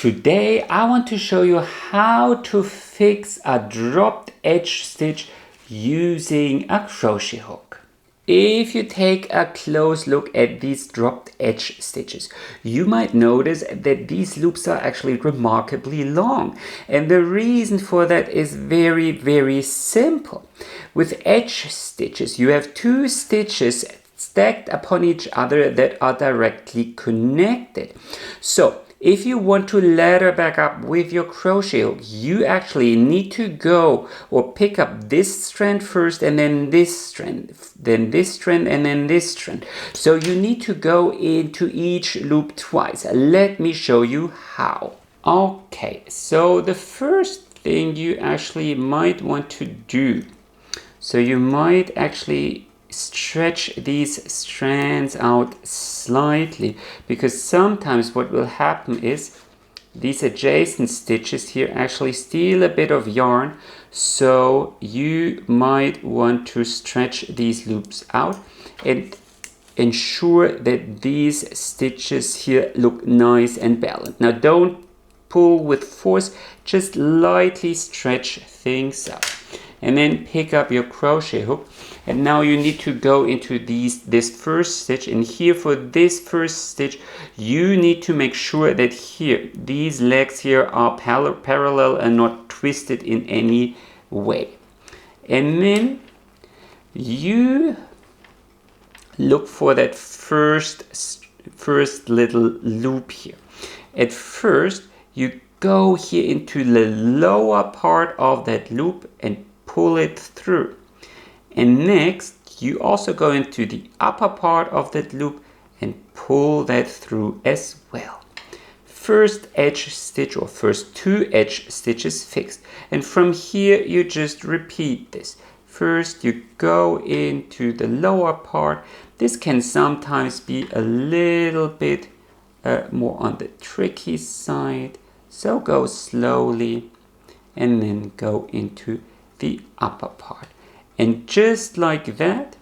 Today I want to show you how to fix a dropped edge stitch using a crochet hook. If you take a close look at these dropped edge stitches, you might notice that these loops are actually remarkably long. And the reason for that is very simple. With edge stitches, you have two stitches stacked upon each other that are directly connected. So if you want to ladder back up with your crochet hook, you actually need to go or pick up this strand first and then this strand, then this strand and then this strand. So you need to go into each loop twice. Let me show you how. Okay, so the first thing you actually might want to do, so you might actually stretch these strands out slightly, because sometimes what will happen is these adjacent stitches here actually steal a bit of yarn, so you might want to stretch these loops out and ensure that these stitches here look nice and balanced. Now don't pull with force, just lightly stretch things out. And then pick up your crochet hook, and now you need to go into this first stitch, and here for this first stitch you need to make sure that here these legs here are parallel and not twisted in any way. And then you look for that first little loop here. At first you go here into the lower part of that loop and pull it through, and next you also go into the upper part of that loop and pull that through as well. First edge stitch or first two edge stitches fixed, and from here you just repeat this. First you go into the lower part. This can sometimes be a little bit more on the tricky side, so go slowly and then go into the upper part, and just like that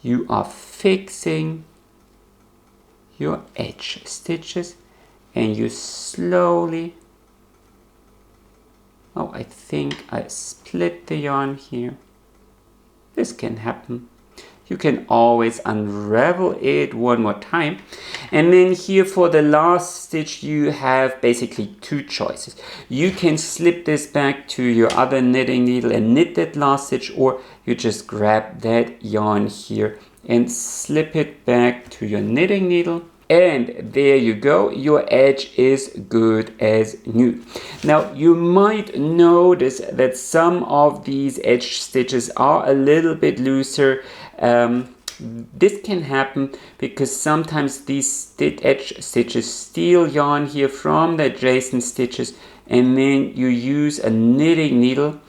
you are fixing your edge stitches, and you slowly, oh, I think I split the yarn here. This can happen. You can always unravel it one more time. And then here for the last stitch you have basically two choices. You can slip this back to your other knitting needle and knit that last stitch, or you just grab that yarn here and slip it back to your knitting needle. And there you go, your edge is good as new. Now you might notice that some of these edge stitches are a little bit looser. This can happen because sometimes these edge stitches steal yarn here from the adjacent stitches, and then you use a knitting needle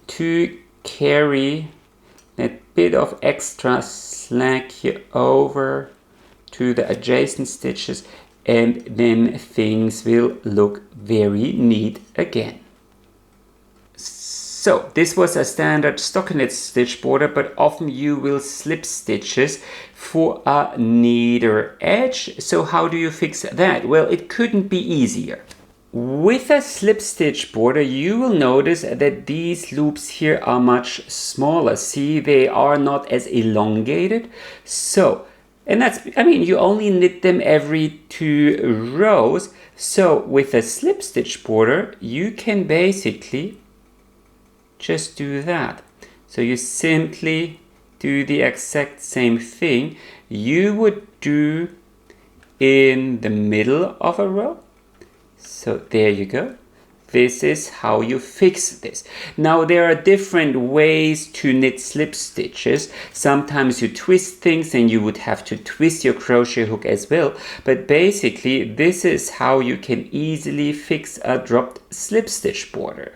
to carry that bit of extra slack here over to the adjacent stitches, and then things will look very neat again. So this was a standard stockinette stitch border, but often you will slip stitches for a neater edge. So how do you fix that? Well, it couldn't be easier. With a slip stitch border, you will notice that these loops here are much smaller. See, they are not as elongated. So, and that's, I mean, you only knit them every 2 rows. So with a slip stitch border, you can basically just do that. So you simply do the exact same thing you would do in the middle of a row. So there you go. This is how you fix this. Now there are different ways to knit slip stitches. Sometimes you twist things and you would have to twist your crochet hook as well. But basically this is how you can easily fix a dropped slip stitch border.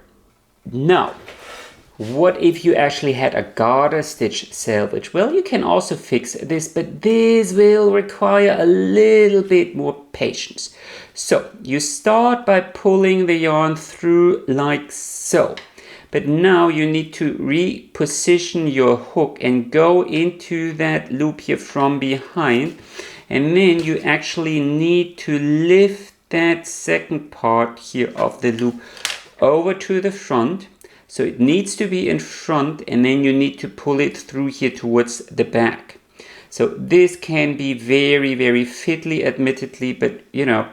Now, what if you actually had a garter stitch salvage? Well, you can also fix this, but this will require a little bit more patience. So you start by pulling the yarn through like so. But now you need to reposition your hook and go into that loop here from behind And then you actually need to lift that second part here of the loop over to the front. So it needs to be in front, and then you need to pull it through here towards the back. So this can be very, very fiddly, admittedly, but you know,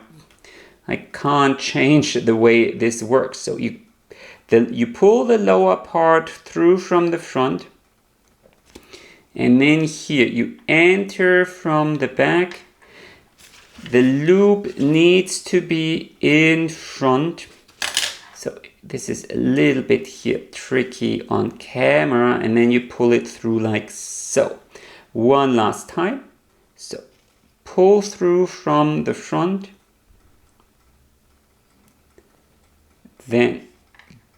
I can't change the way this works. So you pull the lower part through from the front, and then here you enter from the back. The loop needs to be in front. So this is a little bit here tricky on camera, and then you pull it through like so. One last time. So pull through from the front, then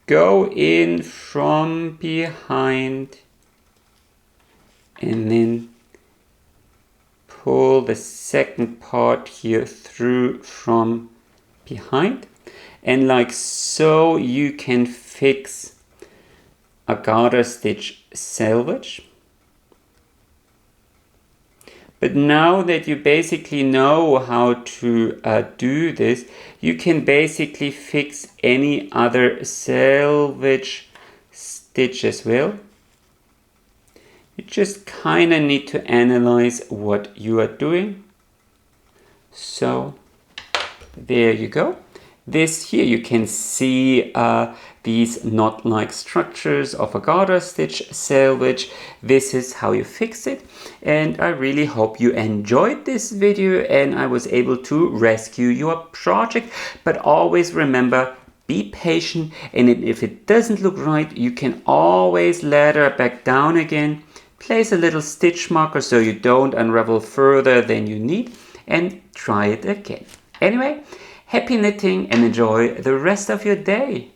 go in from behind, and then pull the second part here through from behind. And like so, you can fix a garter stitch salvage. But now that you basically know how to do this, you can basically fix any other salvage stitch as well. You just kind of need to analyze what you are doing. So there you go. This here you can see these knot-like structures of a garter stitch salvage. This is how you fix it, and I really hope you enjoyed this video and I was able to rescue your project. But always remember, be patient, and if it doesn't look right, you can always ladder back down again. Place a little stitch marker so you don't unravel further than you need, and try it again. Anyway, happy knitting and enjoy the rest of your day.